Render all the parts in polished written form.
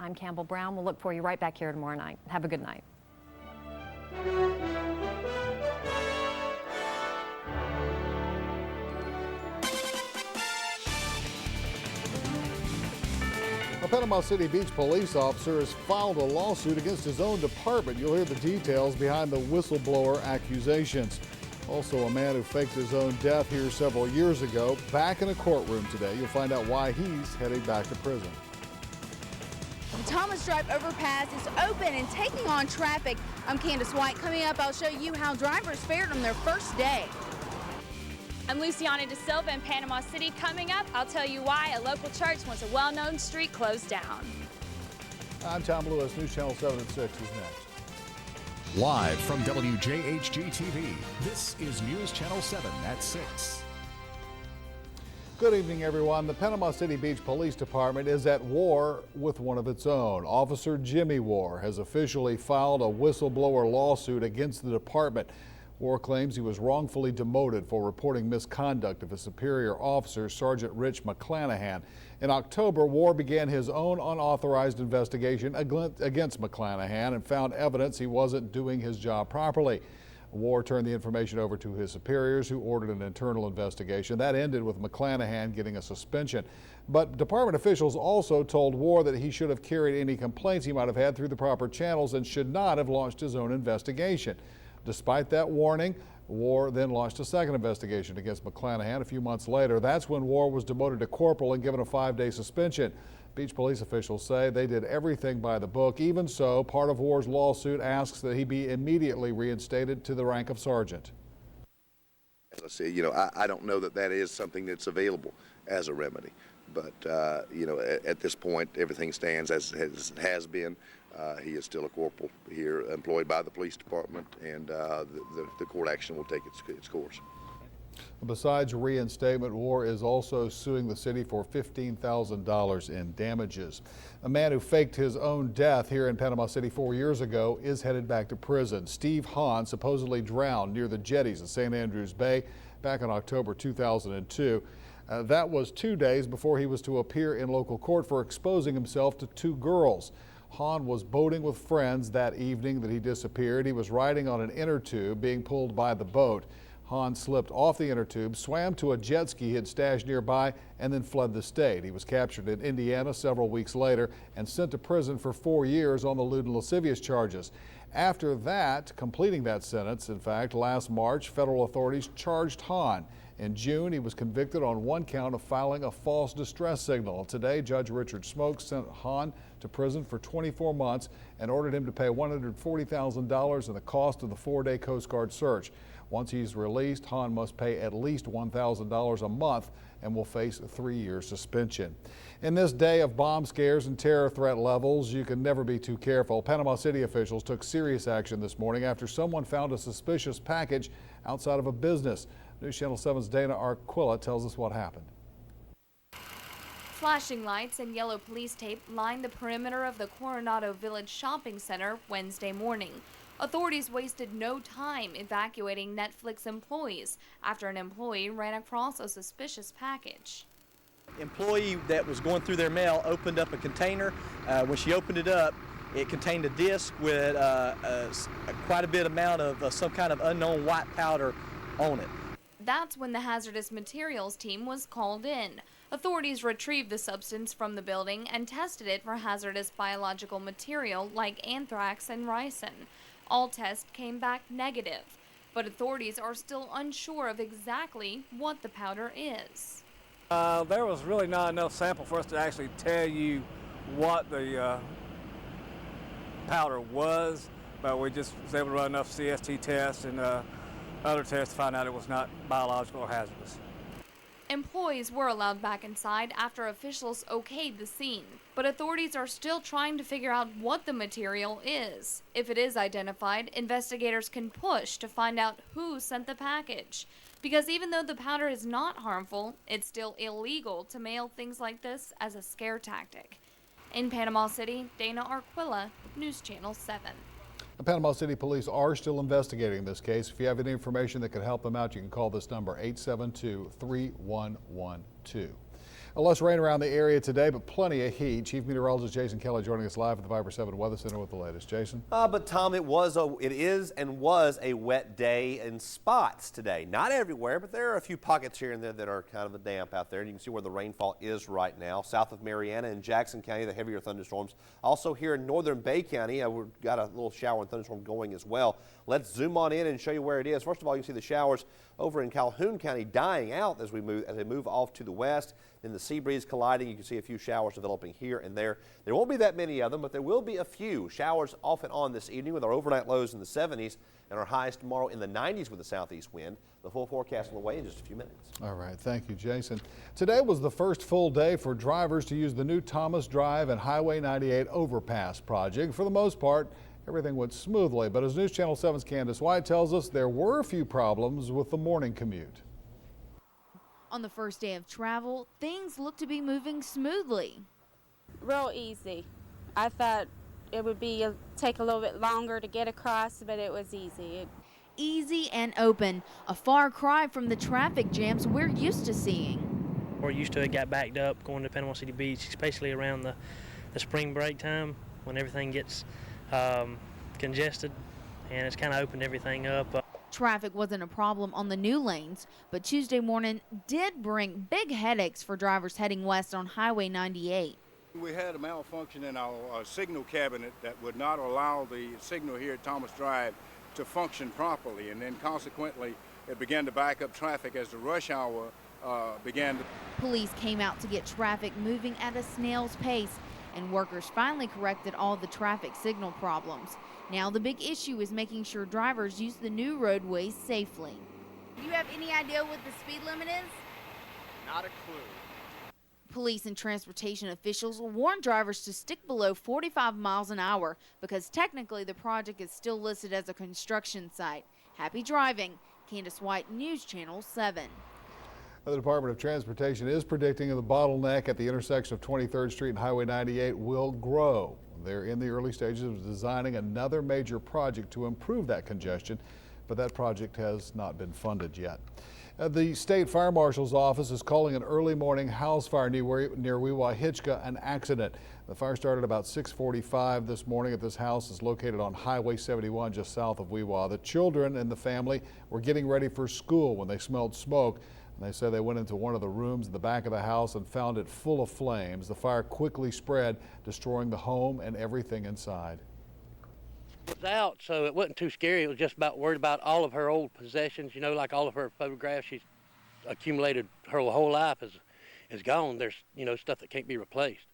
I'm Campbell Brown. We'll look for you right back here tomorrow night. Have a good night. A Panama City Beach police officer has filed a lawsuit against his own department. You'll hear the details behind the whistleblower accusations. Also, a man who faked his own death here several years ago, back in a courtroom today. You'll find out why he's heading back to prison. The Thomas Drive overpass is open and taking on traffic. I'm Candace White. Coming up, I'll show you how drivers fared on their first day. I'm Luciana De Silva in Panama City. Coming up, I'll tell you why a local church wants a well-known street closed down. I'm Tom Lewis. News Channel 7 at 6 is next. Live from WJHG TV, this is News Channel 7 at 6. Good evening, everyone. The Panama City Beach Police Department is at war with one of its own. Officer Jimmy War has officially filed a whistleblower lawsuit against the department. War claims he was wrongfully demoted for reporting misconduct of a superior officer, Sergeant Rich McClanahan. In October, War began his own unauthorized investigation against McClanahan and found evidence he wasn't doing his job properly. War turned the information over to his superiors, who ordered an internal investigation. That ended with McClanahan getting a suspension. But department officials also told War that he should have carried any complaints he might have had through the proper channels and should not have launched his own investigation. Despite that warning, War then launched a second investigation against McClanahan a few months later. That's when War was demoted to corporal and given a 5-day suspension. Beach police officials say they did everything by the book. Even so, part of War's lawsuit asks that he be immediately reinstated to the rank of sergeant. As I say, I don't know that that is something that's available as a remedy. But, at this point, everything stands as it has been. He is still a corporal here, employed by the police department, and the court action will take its course. Besides reinstatement, War is also suing the city for $15,000 in damages. A man who faked his own death here in Panama City 4 years ago is headed back to prison. Steve Hahn supposedly drowned near the jetties in St. Andrews Bay back in October 2002. That was 2 days before he was to appear in local court for exposing himself to 2 girls. Hahn was boating with friends that evening that he disappeared. He was riding on an inner tube being pulled by the boat. Hahn slipped off the inner tube, swam to a jet ski he had stashed nearby, and then fled the state. He was captured in Indiana several weeks later and sent to prison for 4 years on the lewd and lascivious charges. After that, completing that sentence, in fact, last March, federal authorities charged Hahn. In June, he was convicted on 1 count of filing a false distress signal. Today, Judge Richard Smoke sent Hahn to prison for 24 months and ordered him to pay $140,000 in the cost of the 4-day Coast Guard search. Once he's released, Hahn must pay at least $1,000 a month and will face a 3-year suspension. In this day of bomb scares and terror threat levels, you can never be too careful. Panama City officials took serious action this morning after someone found a suspicious package outside of a business. News Channel 7's Dana Arquilla tells us what happened. Flashing lights and yellow police tape lined the perimeter of the Coronado Village shopping center Wednesday morning. Authorities wasted no time evacuating Netflix employees after an employee ran across a suspicious package. Employee that was going through their mail opened up a container. When she opened it up, it contained a disc with quite a bit amount of some kind of unknown white powder on it. That's when the hazardous materials team was called in. Authorities retrieved the substance from the building and tested it for hazardous biological material like anthrax and ricin. All tests came back negative, but authorities are still unsure of exactly what the powder is. There was really not enough sample for us to actually tell you what the powder was, but we just was able to run enough CST tests and other tests to find out it was not biological or hazardous. Employees were allowed back inside after officials okayed the scene, but authorities are still trying to figure out what the material is. If it is identified, investigators can push to find out who sent the package. Because even though the powder is not harmful, it's still illegal to mail things like this as a scare tactic. In Panama City, Dana Arquilla, News Channel 7. The Panama City Police are still investigating this case. If you have any information that could help them out, you can call this number, 872-3112. Less rain around the area today, but plenty of heat. Chief Meteorologist Jason Kelly joining us live at the Viper 7 Weather Center with the latest. Jason? But Tom, it is and was a wet day in spots today. Not everywhere, but there are a few pockets here and there that are kind of damp out there. And you can see where the rainfall is right now. South of Mariana and Jackson County, the heavier thunderstorms. Also here in northern Bay County, we've got a little shower and thunderstorm going as well. Let's zoom on in and show you where it is. First of all, you can see the showers over in Calhoun County dying out as they move off to the west. Then the sea breeze colliding. You can see a few showers developing here and there. There won't be that many of them, but there will be a few showers off and on this evening with our overnight lows in the 70s and our highs tomorrow in the 90s with a southeast wind. The full forecast on the way in just a few minutes. All right. Thank you, Jason. Today was the first full day for drivers to use the new Thomas Drive and Highway 98 overpass project. For the most part, everything went smoothly, but as News Channel 7's Candace White tells us, there were a few problems with the morning commute. On the first day of travel, things look to be moving smoothly. Real easy. I thought it would take a little bit longer to get across, but it was easy. Easy and open, a far cry from the traffic jams we're used to seeing. We're used to it got backed up going to Panama City Beach, especially around the spring break time when everything gets congested, and it's kind of opened everything up. Traffic wasn't a problem on the new lanes, but Tuesday morning did bring big headaches for drivers heading west on Highway 98. We had a malfunction in our signal cabinet that would not allow the signal here at Thomas Drive to function properly, and then consequently it began to back up traffic as the rush hour began. Police came out to get traffic moving at a snail's pace, and workers finally corrected all the traffic signal problems. Now the big issue is making sure drivers use the new roadways safely. Do you have any idea what the speed limit is? Not a clue. Police and transportation officials warn drivers to stick below 45 miles an hour because technically the project is still listed as a construction site. Happy driving. Candace White, News Channel 7. The Department of Transportation is predicting the bottleneck at the intersection of 23rd Street and Highway 98 will grow. They're in the early stages of designing another major project to improve that congestion, but that project has not been funded yet. The State Fire Marshal's office is calling an early morning house fire near WJHG an accident. The fire started about 6:45 this morning at this house. It's located on Highway 71 just south of WJHG. The children and the family were getting ready for school when they smelled smoke. They say they went into one of the rooms in the back of the house and found it full of flames. The fire quickly spread, destroying the home and everything inside. It was out, so it wasn't too scary. It was just about worried about all of her old possessions, you know, like all of her photographs she's accumulated her whole life is gone. There's, you know, stuff that can't be replaced.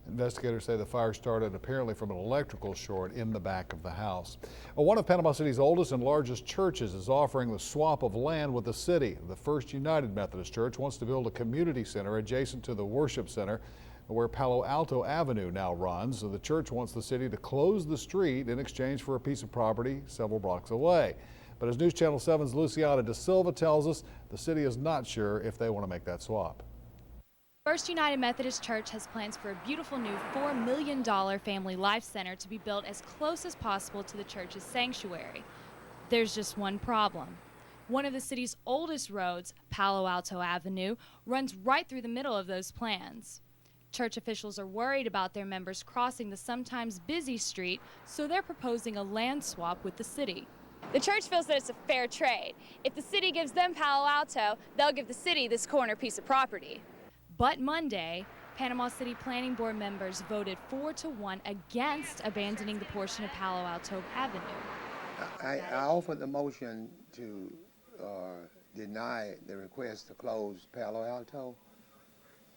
Investigators say the fire started apparently from an electrical short in the back of the house. One of Panama City's oldest and largest churches is offering the swap of land with the city. The First United Methodist Church wants to build a community center adjacent to the worship center where Palo Alto Avenue now runs. So the church wants the city to close the street in exchange for a piece of property several blocks away. But as News Channel 7's Luciana Da Silva tells us, the city is not sure if they want to make that swap. First United Methodist Church has plans for a beautiful new $4 million family life center to be built as close as possible to the church's sanctuary. There's just one problem. One of the city's oldest roads, Palo Alto Avenue, runs right through the middle of those plans. Church officials are worried about their members crossing the sometimes busy street, so they're proposing a land swap with the city. The church feels that it's a fair trade. If the city gives them Palo Alto, they'll give the city this corner piece of property. But Monday, Panama City Planning Board members voted 4-1 against abandoning the portion of Palo Alto Avenue. I offered the motion to deny the request to close Palo Alto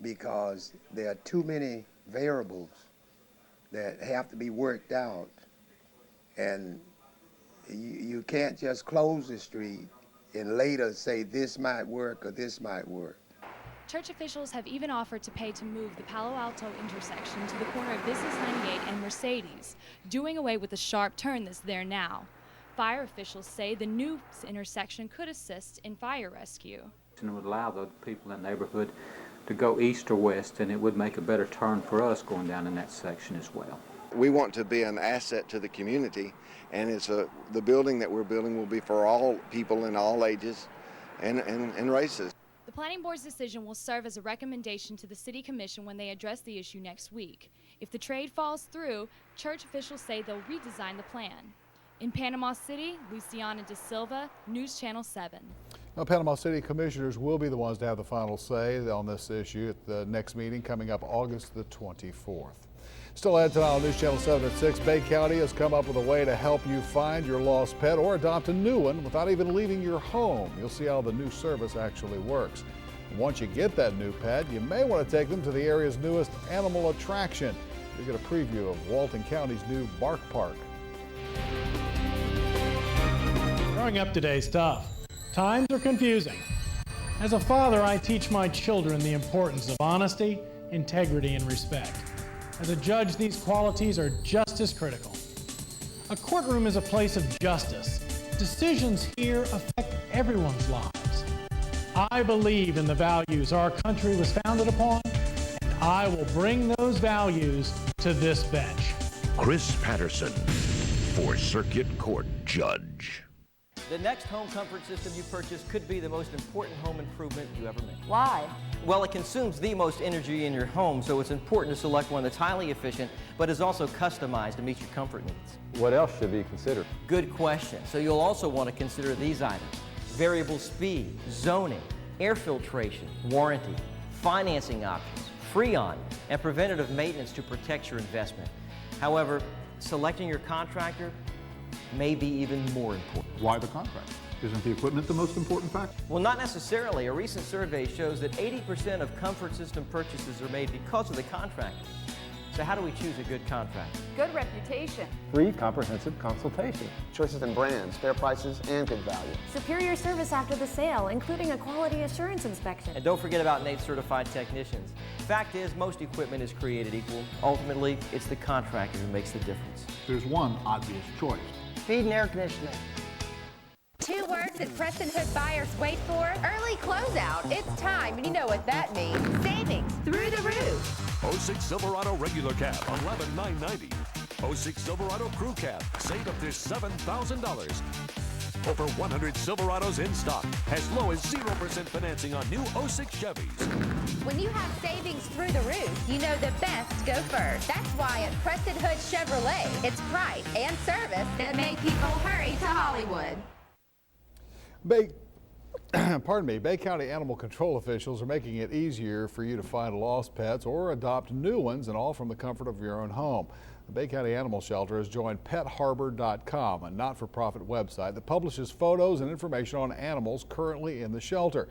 because there are too many variables that have to be worked out, and you can't just close the street and later say this might work or this might work. Church officials have even offered to pay to move the Palo Alto intersection to the corner of Business 98 and Mercedes, doing away with the sharp turn that's there now. Fire officials say the new intersection could assist in fire rescue. It would allow the people in the neighborhood to go east or west, and it would make a better turn for us going down in that section as well. We want to be an asset to the community, and the building that we're building will be for all people in all ages and races. The Planning Board's decision will serve as a recommendation to the City Commission when they address the issue next week. If the trade falls through, church officials say they'll redesign the plan. In Panama City, Luciana De Silva, News Channel 7. Now, Panama City Commissioners will be the ones to have the final say on this issue at the next meeting coming up August the 24th. Still ahead tonight on News Channel 7 at 6, Bay County has come up with a way to help you find your lost pet or adopt a new one without even leaving your home. You'll see how the new service actually works. And once you get that new pet, you may want to take them to the area's newest animal attraction. You get a preview of Walton County's new Bark Park. Growing up today is tough. Times are confusing. As a father, I teach my children the importance of honesty, integrity, and respect. As a judge, these qualities are just as critical. A courtroom is a place of justice. Decisions here affect everyone's lives. I believe in the values our country was founded upon, and I will bring those values to this bench. Chris Patterson for Circuit Court Judge. The next home comfort system you purchase could be the most important home improvement you ever make. Why? Well, it consumes the most energy in your home, so it's important to select one that's highly efficient, but is also customized to meet your comfort needs. What else should be considered? Good question. So you'll also want to consider these items: variable speed, zoning, air filtration, warranty, financing options, Freon, and preventative maintenance to protect your investment. However, selecting your contractor may be even more important. Why the contract? Isn't the equipment the most important factor? Well, not necessarily. A recent survey shows that 80% of comfort system purchases are made because of the contractor. So how do we choose a good contractor? Good reputation. Free comprehensive consultation. Choices in brands, fair prices, and good value. Superior service after the sale, including a quality assurance inspection. And don't forget about NATE certified technicians. Fact is, most equipment is created equal. Ultimately, it's the contractor who makes the difference. There's one obvious choice. Feed and air conditioning. 2 words that Preston Hood buyers wait for: early closeout. It's time, and you know what that means. Savings through the roof. 06 Silverado regular cab, $11,990. 06 Silverado crew cab, save up to $7,000. Over 100 Silverados in stock, as low as 0% financing on new 06 Chevys. When you have savings through the roof, you know the best go first. That's why at Preston Hood Chevrolet, it's price and service that make people hurry to Hollywood. Bay County animal control officials are making it easier for you to find lost pets or adopt new ones, and all from the comfort of your own home. The Bay County Animal Shelter has joined PetHarbor.com, a not-for-profit website that publishes photos and information on animals currently in the shelter.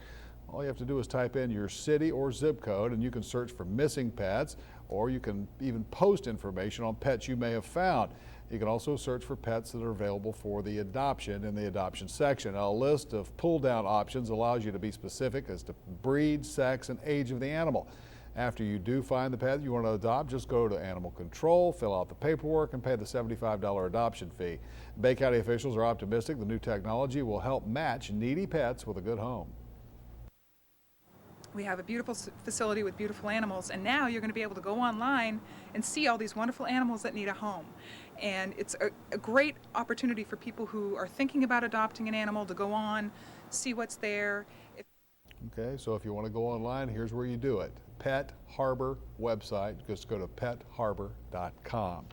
All you have to do is type in your city or zip code, and you can search for missing pets, or you can even post information on pets you may have found. You can also search for pets that are available for the adoption in the adoption section. A list of pull-down options allows you to be specific as to breed, sex, and age of the animal. After you do find the pet you want to adopt, just go to Animal Control, fill out the paperwork, and pay the $75 adoption fee. Bay County officials are optimistic the new technology will help match needy pets with a good home. We have a beautiful facility with beautiful animals, and now you're going to be able to go online and see all these wonderful animals that need a home. And it's a great opportunity for people who are thinking about adopting an animal to go on, see what's there. Okay, so if you want to go online, here's where you do it. Pet Harbor website, just go to PetHarbor.com.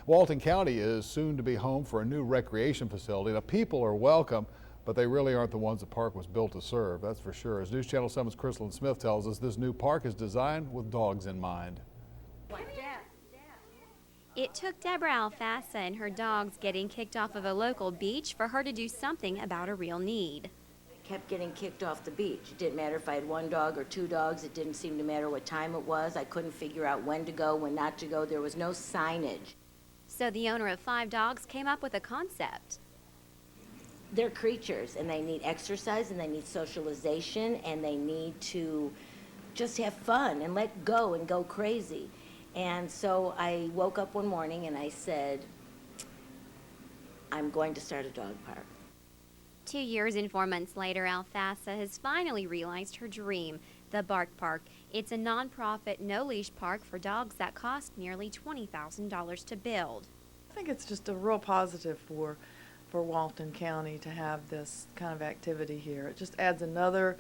Walton County is soon to be home for a new recreation facility. Now, people are welcome, but they really aren't the ones the park was built to serve, that's for sure. As News Channel 7's Crystalyn Smith tells us, this new park is designed with dogs in mind. It took Deborah Alfassa and her dogs getting kicked off of a local beach for her to do something about a real need. Kept getting kicked off the beach. It didn't matter if I had 1 dog or 2 dogs. It didn't seem to matter what time it was. I couldn't figure out when to go, when not to go. There was no signage. So the owner of 5 dogs came up with a concept. They're creatures, and they need exercise, and they need socialization, and they need to just have fun and let go and go crazy. And so I woke up one morning and I said, I'm going to start a dog park. 2 years and 4 months later, Alfassa has finally realized her dream, the Bark Park. It's a nonprofit, no-leash park for dogs that cost nearly $20,000 to build. I think it's just a real positive for Walton County to have this kind of activity here. It just adds another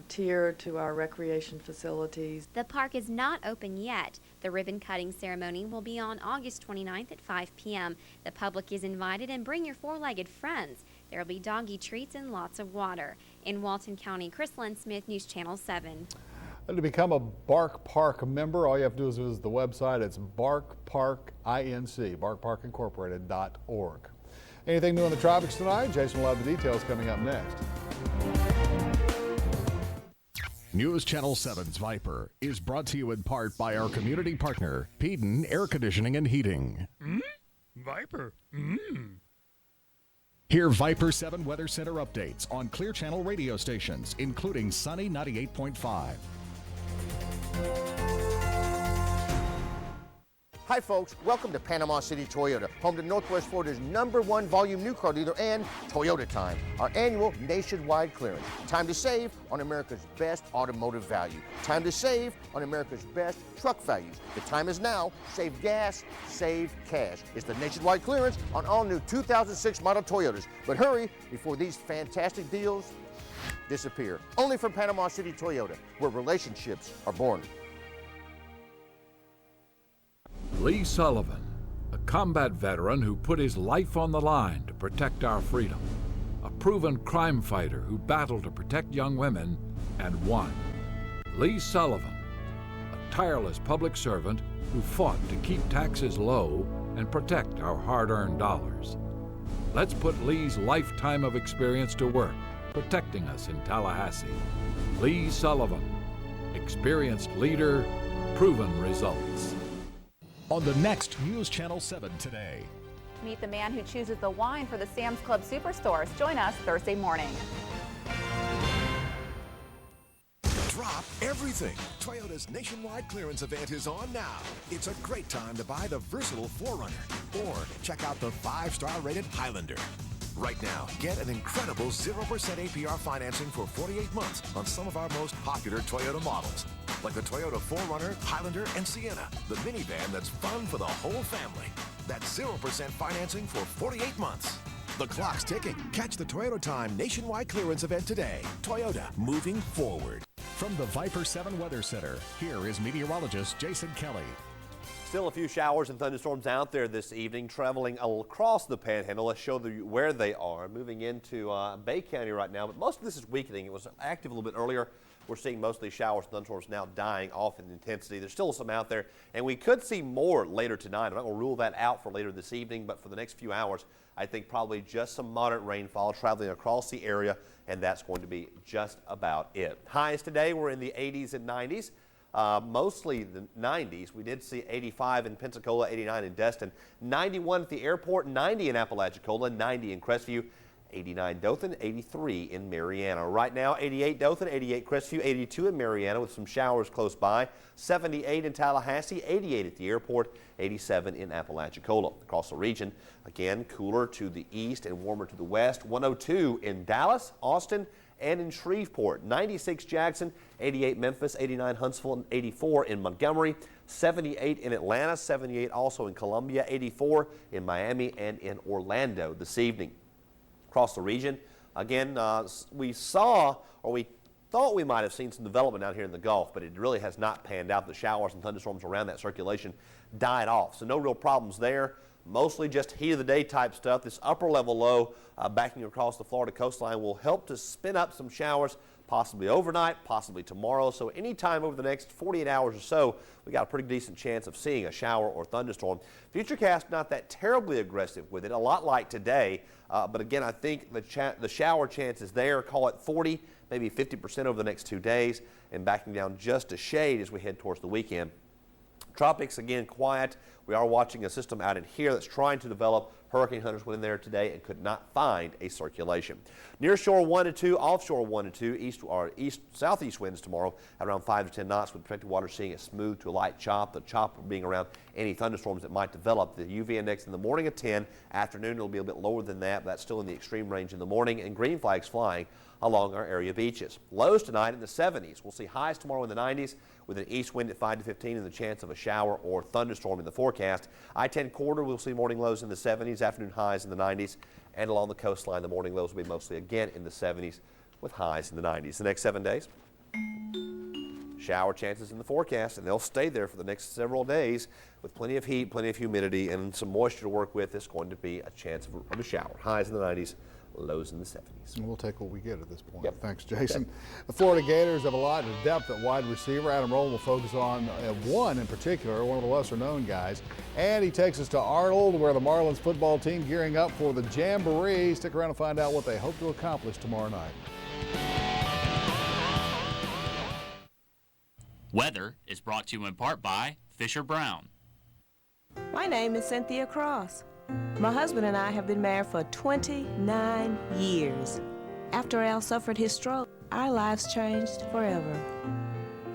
tier to our recreation facilities. The park is not open yet. The ribbon cutting ceremony will be on August 29th at 5 p.m. The public is invited, and bring your four-legged friends. There will be doggy treats and lots of water. In Walton County, Chris Lynn Smith, News Channel 7. And to become a Bark Park member, all you have to do is visit the website. It's Bark Park Inc. BarkParkIncorporated.org. Anything new on the tropics tonight? Jason will have the details coming up next. News Channel 7's Viper is brought to you in part by our community partner, Peden Air Conditioning and Heating. Viper. Hear Viper 7 Weather Center updates on Clear Channel radio stations, including Sunny 98.5. Hi folks, welcome to Panama City Toyota, home to Northwest Florida's #1 volume new car dealer and Toyota Time, our annual nationwide clearance. Time to save on America's best automotive value. Time to save on America's best truck values. The time is now. Save gas, save cash. It's the nationwide clearance on all new 2006 model Toyotas. But hurry before these fantastic deals disappear. Only from Panama City Toyota, where relationships are born. Lee Sullivan, a combat veteran who put his life on the line to protect our freedom. A proven crime fighter who battled to protect young women and won. Lee Sullivan, a tireless public servant who fought to keep taxes low and protect our hard-earned dollars. Let's put Lee's lifetime of experience to work, protecting us in Tallahassee. Lee Sullivan, experienced leader, proven results. On the next News Channel 7 today. Meet the man who chooses the wine for the Sam's Club Superstores. Join us Thursday morning. Drop everything. Toyota's nationwide clearance event is on now. It's a great time to buy the versatile 4Runner or check out the 5-star rated Highlander. Right now, get an incredible 0% APR financing for 48 months on some of our most popular Toyota models, like the Toyota 4Runner, Highlander, and Sienna, the minivan that's fun for the whole family. That's 0% financing for 48 months. The clock's ticking. Catch the Toyota Time nationwide clearance event today. Toyota, moving forward. From the Viper 7 Weather Center, here is meteorologist Jason Kelly. Still a few showers and thunderstorms out there this evening, traveling across the Panhandle. Let's show you where they are. Moving into Bay County right now, but most of this is weakening. It was active a little bit earlier. We're seeing mostly showers and thunderstorms now dying off in intensity. There's still some out there, and we could see more later tonight. I'm not going to rule that out for later this evening, but for the next few hours, I think probably just some moderate rainfall traveling across the area, and that's going to be just about it. Highs today were in the 80s and 90s. Mostly the 90s. We did see 85 in Pensacola, 89 in Destin, 91 at the airport, 90 in Apalachicola, 90 in Crestview, 89 Dothan, 83 in Mariana. Right now, 88 Dothan, 88 Crestview, 82 in Mariana with some showers close by, 78 in Tallahassee, 88 at the airport, 87 in Apalachicola. Across the region, again, cooler to the east and warmer to the west, 102 in Dallas, Austin, and in Shreveport, 96 Jackson, 88 Memphis, 89 Huntsville, and 84 in Montgomery, 78 in Atlanta, 78 also in Columbia, 84 in Miami and in Orlando this evening. Across the region, again, we saw, or we thought we might have seen some development out here in the Gulf, but it really has not panned out. The showers and thunderstorms around that circulation died off, so no real problems there. Mostly just heat of the day type stuff. This upper level low backing across the Florida coastline will help to spin up some showers, possibly overnight, possibly tomorrow. So anytime over the next 48 hours or so, we got a pretty decent chance of seeing a shower or thunderstorm. Futurecast not that terribly aggressive with it, a lot like today. But again, I think the shower chance is there. Call it 40, maybe 50% over the next 2 days, and backing down just a shade as we head towards the weekend. Tropics, again, quiet. We are watching a system out in here that's trying to develop. Hurricane hunters went in there today and could not find a circulation. Near shore 1 to 2, offshore 1 to 2, southeast winds tomorrow at around 5 to 10 knots with protected water seeing a smooth to a light chop. The chop being around any thunderstorms that might develop. The UV index in the morning at 10, afternoon it'll be a bit lower than that, but that's still in the extreme range in the morning, and green flags flying along our area beaches. Lows tonight in the 70s. We'll see highs tomorrow in the 90s with an east wind at 5 to 15 and the chance of a shower or thunderstorm in the forecast. I-10 corridor, we'll see morning lows in the 70s, afternoon highs in the 90s, and along the coastline, the morning lows will be mostly again in the 70s. with highs in the 90s. The next 7 days, shower chances in the forecast, and they'll stay there for the next several days with plenty of heat, plenty of humidity, and some moisture to work with. It's going to be a chance of a shower. Highs in the 90s, lows in the 70s. And we'll take what we get at this point. Yep. Thanks, Jason. Okay. The Florida Gators have a lot of depth at wide receiver. Adam Rowland will focus on one in particular, one of the lesser-known guys. And he takes us to Arnold, where the Marlins football team gearing up for the Jamboree. Stick around and find out what they hope to accomplish tomorrow night. Weather is brought to you in part by Fisher Brown. My name is Cynthia Cross. My husband and I have been married for 29 years. After Al suffered his stroke, our lives changed forever.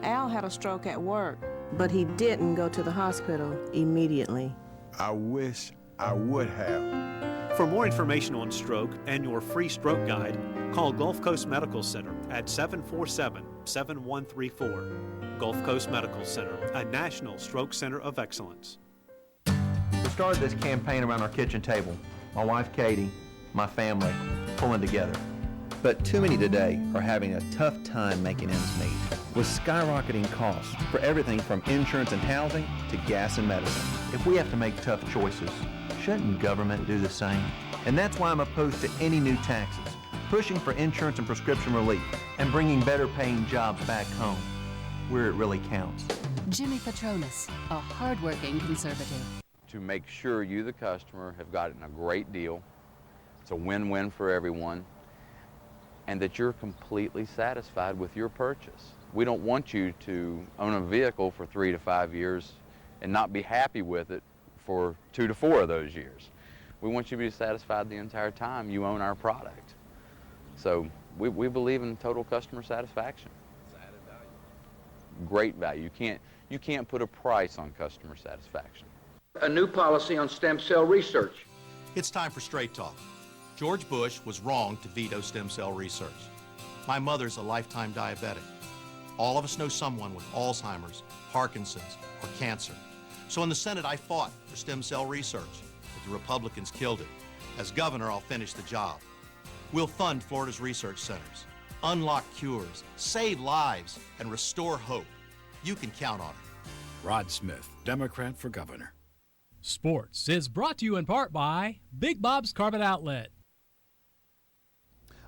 Al had a stroke at work, but he didn't go to the hospital immediately. I wish I would have. For more information on stroke and your free stroke guide, call Gulf Coast Medical Center at 747-7134. Gulf Coast Medical Center, a national stroke center of excellence. We started this campaign around our kitchen table. My wife, Katie, my family, pulling together. But too many today are having a tough time making ends meet. With skyrocketing costs for everything from insurance and housing to gas and medicine. If we have to make tough choices, shouldn't government do the same? And that's why I'm opposed to any new taxes, pushing for insurance and prescription relief, and bringing better paying jobs back home, where it really counts. Jimmy Petronas, a hardworking conservative. To make sure you, the customer, have gotten a great deal, it's a win-win for everyone, and that you're completely satisfied with your purchase. We don't want you to own a vehicle for 3 to 5 years and not be happy with it for 2 to 4 of those years. We want you to be satisfied the entire time you own our product. So we believe in total customer satisfaction. Great value. You can't put a price on customer satisfaction. A new policy on stem cell research. It's time for Straight Talk. George Bush was wrong to veto stem cell research. My mother's a lifetime diabetic. All of us know someone with Alzheimer's, Parkinson's, or cancer. So in the Senate, I fought for stem cell research, but the Republicans killed it. As governor, I'll finish the job. We'll fund Florida's research centers, unlock cures, save lives, and restore hope. You can count on it. Rod Smith, Democrat for governor. Sports is brought to you in part by Big Bob's Carpet Outlet.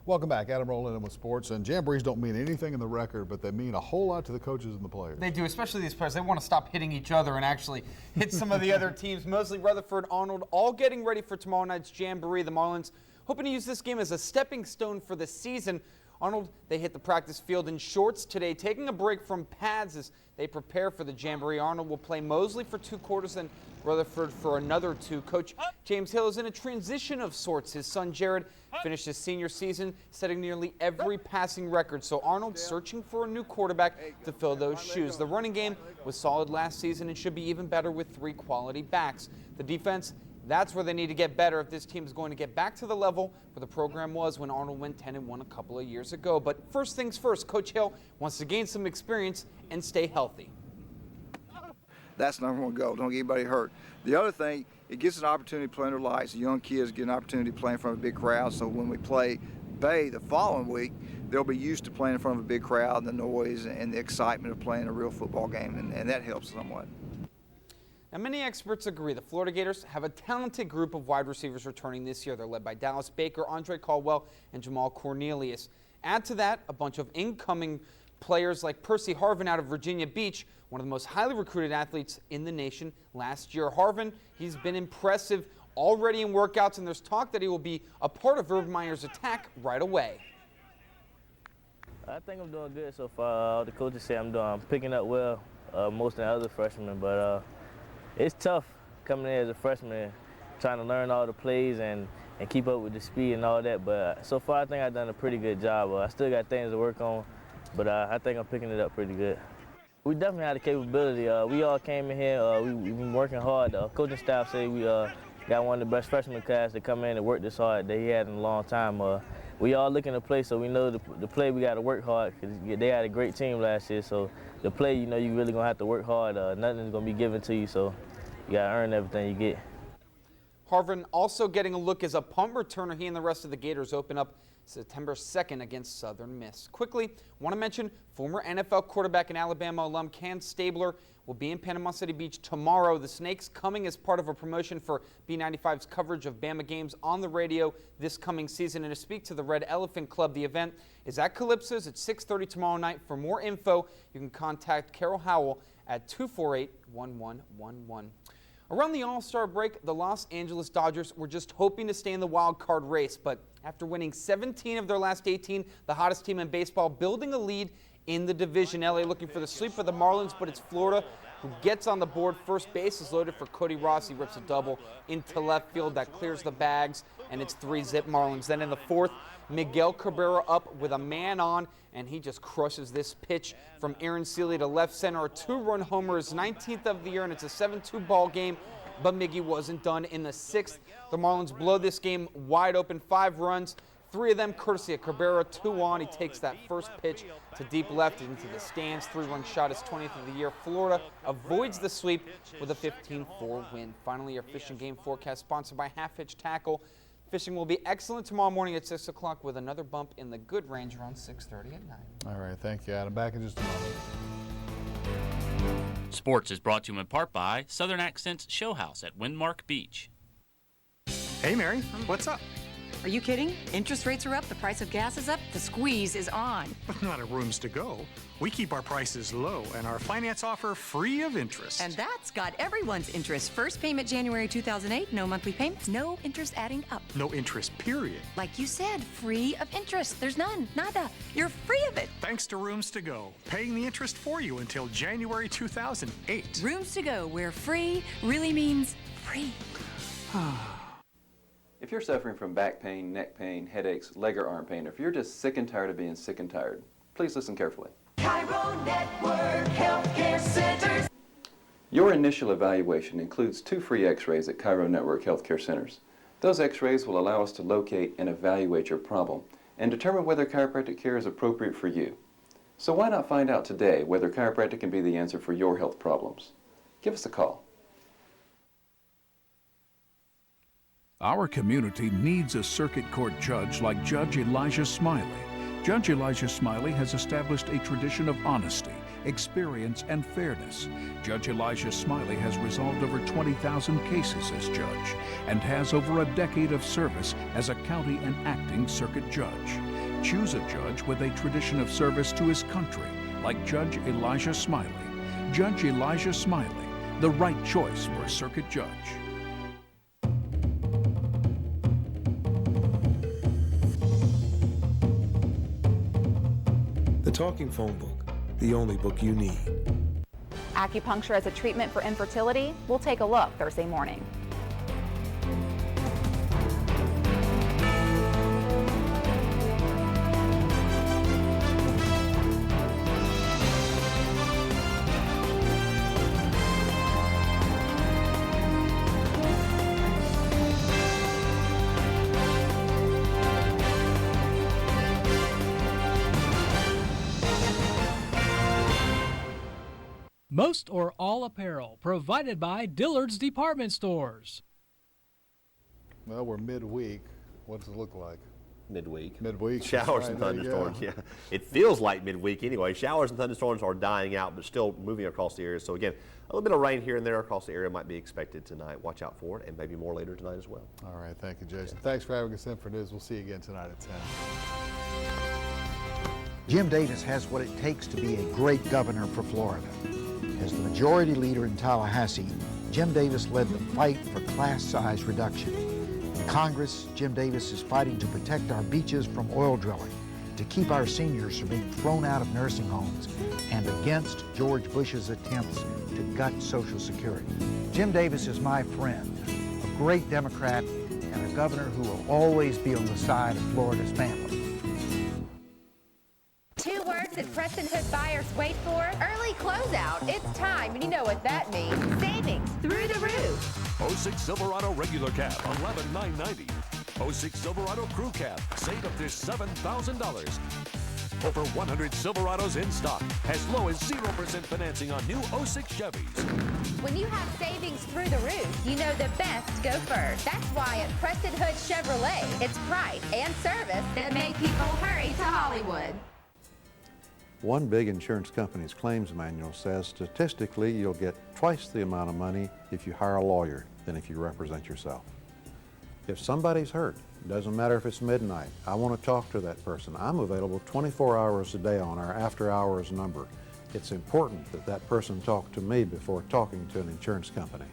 Welcome back. Adam Rowland in with sports. And jamborees don't mean anything in the record, but they mean a whole lot to the coaches and the players. They do, especially these players. They want to stop hitting each other and actually hit some of the other teams. Mosley, Rutherford, Arnold, all getting ready for tomorrow night's jamboree. The Marlins hoping to use this game as a stepping stone for the season. Arnold, they hit the practice field in shorts today, taking a break from pads as they prepare for the jamboree. Arnold will play Mosley for 2 quarters and Rutherford for another 2. Coach James Hill is in a transition of sorts. His son Jared finished his senior season, setting nearly every passing record. So Arnold searching for a new quarterback to fill those shoes. The running game was solid last season and should be even better with 3 quality backs. The defense, that's where they need to get better if this team is going to get back to the level where the program was when Arnold went 10-1 a couple of years ago. But first things first, Coach Hill wants to gain some experience and stay healthy. That's the number one goal. Don't get anybody hurt. The other thing, it gives us an opportunity to play under lights. The young kids get an opportunity to play in front of a big crowd. So when we play Bay the following week, they'll be used to playing in front of a big crowd and the noise and the excitement of playing a real football game, and that helps somewhat. Now, many experts agree the Florida Gators have a talented group of wide receivers returning this year. They're led by Dallas Baker, Andre Caldwell, and Jamal Cornelius. Add to that a bunch of incoming players like Percy Harvin out of Virginia Beach, one of the most highly recruited athletes in the nation last year. Harvin, he's been impressive already in workouts, and there's talk that he will be a part of Urban Meyer's attack right away. I think I'm doing good so far. The coaches say I'm picking up well, most of the other freshmen, but it's tough coming in as a freshman, trying to learn all the plays and keep up with the speed and all that. But so far, I think I've done a pretty good job. I still got things to work on, but I think I'm picking it up pretty good. We definitely had the capability. We all came in here. We've been working hard. The coaching staff say we got one of the best freshman class to come in and work this hard that he had in a long time. We all looking to play, so we know the play we got to work hard because they had a great team last year. So the play, you know, you really going to have to work hard. Nothing's going to be given to you, so you got to earn everything you get. Harvin also getting a look as a punt returner. He and the rest of the Gators open up September 2nd against Southern Miss. Quickly, want to mention former NFL quarterback and Alabama alum Ken Stabler will be in Panama City Beach tomorrow. The Snakes coming as part of a promotion for B95's coverage of Bama games on the radio this coming season. And to speak to the Red Elephant Club, the event is at Calypso's at 6:30 tomorrow night. For more info, you can contact Carol Howell at 248-1111. Around the All-Star break, the Los Angeles Dodgers were just hoping to stay in the wild card race, but after winning 17 of their last 18, the hottest team in baseball, building a lead in the division. LA looking for the sweep of the Marlins, but it's Florida who gets on the board. First base is loaded for Cody Ross. He rips a double into left field. That clears the bags, and it's 3-zip Marlins. Then in the fourth, Miguel Cabrera up with a man on, and he just crushes this pitch from Aaron Seeley to left center. A 2-run homer, his 19th of the year, and it's a 7-2 ball game. But Miggy wasn't done. In the 6th, the Marlins blow this game wide open, 5 runs, 3 of them courtesy of Cabrera, 2 on. He takes that first pitch to deep left into the stands. 3-run shot, his 20th of the year. Florida avoids the sweep with a 15-4 win. Finally, our fishing game forecast sponsored by Half Hitch Tackle. Fishing will be excellent tomorrow morning at 6 o'clock with another bump in the good range around 6:30 at night. All right, thank you, Adam. Back in just a moment. Sports is brought to you in part by Southern Accents Show House at Windmark Beach. Hey, Mary, what's up? Are you kidding? Interest rates are up, the price of gas is up, the squeeze is on. But not at Rooms to Go. We keep our prices low and our finance offer free of interest. And that's got everyone's interest. First payment January 2008, no monthly payments, no interest adding up. No interest, period. Like you said, free of interest. There's none, nada. You're free of it. Thanks to Rooms to Go, paying the interest for you until January 2008. Rooms to Go, where free really means free. If you're suffering from back pain, neck pain, headaches, leg or arm pain, or if you're just sick and tired of being sick and tired, please listen carefully. Cairo Network Healthcare Centers. Your initial evaluation includes 2 free x-rays at Cairo Network Healthcare Centers. Those x-rays will allow us to locate and evaluate your problem and determine whether chiropractic care is appropriate for you. So why not find out today whether chiropractic can be the answer for your health problems? Give us a call. Our community needs a circuit court judge like Judge Elijah Smiley. Judge Elijah Smiley has established a tradition of honesty, experience, and fairness. Judge Elijah Smiley has resolved over 20,000 cases as judge and has over a decade of service as a county and acting circuit judge. Choose a judge with a tradition of service to his country like Judge Elijah Smiley. Judge Elijah Smiley, the right choice for a circuit judge. The Talking Phone Book, the only book you need. Acupuncture as a treatment for infertility? We'll take a look Thursday morning. Most or all apparel provided by Dillard's Department Stores. Well, we're midweek. What does it look like? Midweek. Midweek. Showers and thunderstorms, yeah. It feels like midweek anyway. Showers and thunderstorms are dying out, but still moving across the area. So again, a little bit of rain here and there across the area might be expected tonight. Watch out for it, and maybe more later tonight as well. All right, thank you, Jason. Thanks for having us in for news. We'll see you again tonight at 10. Jim Davis has what it takes to be a great governor for Florida. As the majority leader in Tallahassee, Jim Davis led the fight for class size reduction. In Congress, Jim Davis is fighting to protect our beaches from oil drilling, to keep our seniors from being thrown out of nursing homes, and against George Bush's attempts to gut Social Security. Jim Davis is my friend, a great Democrat, and a governor who will always be on the side of Florida's family. 2 words that Preston Hood buyers wait for: early closeout. It's time, and you know what that means. Savings through the roof. 06 Silverado regular cab, $11,990. 06 Silverado crew cab, save up to $7,000. Over 100 Silverados in stock. As low as 0% financing on new 06 Chevys. When you have savings through the roof, you know the best go first. That's why at Preston Hood Chevrolet, it's price and service that make people hurry to Hollywood. One big insurance company's claims manual says statistically you'll get twice the amount of money if you hire a lawyer than if you represent yourself. If somebody's hurt, doesn't matter if it's midnight, I want to talk to that person. I'm available 24 hours a day on our after-hours number. It's important that that person talk to me before talking to an insurance company.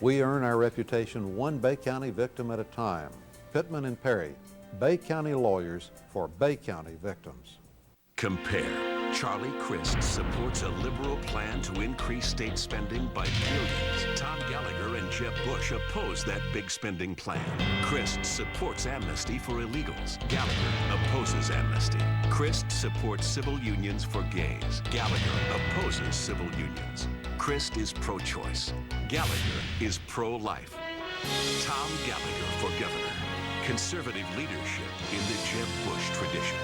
We earn our reputation one Bay County victim at a time. Pittman and Perry, Bay County lawyers for Bay County victims. Compare. Charlie Crist supports a liberal plan to increase state spending by billions. Tom Gallagher and Jeb Bush oppose that big spending plan. Crist supports amnesty for illegals. Gallagher opposes amnesty. Crist supports civil unions for gays. Gallagher opposes civil unions. Crist is pro-choice. Gallagher is pro-life. Tom Gallagher for governor. Conservative leadership in the Jeb Bush tradition.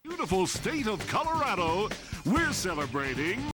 Beautiful state of Colorado, we're celebrating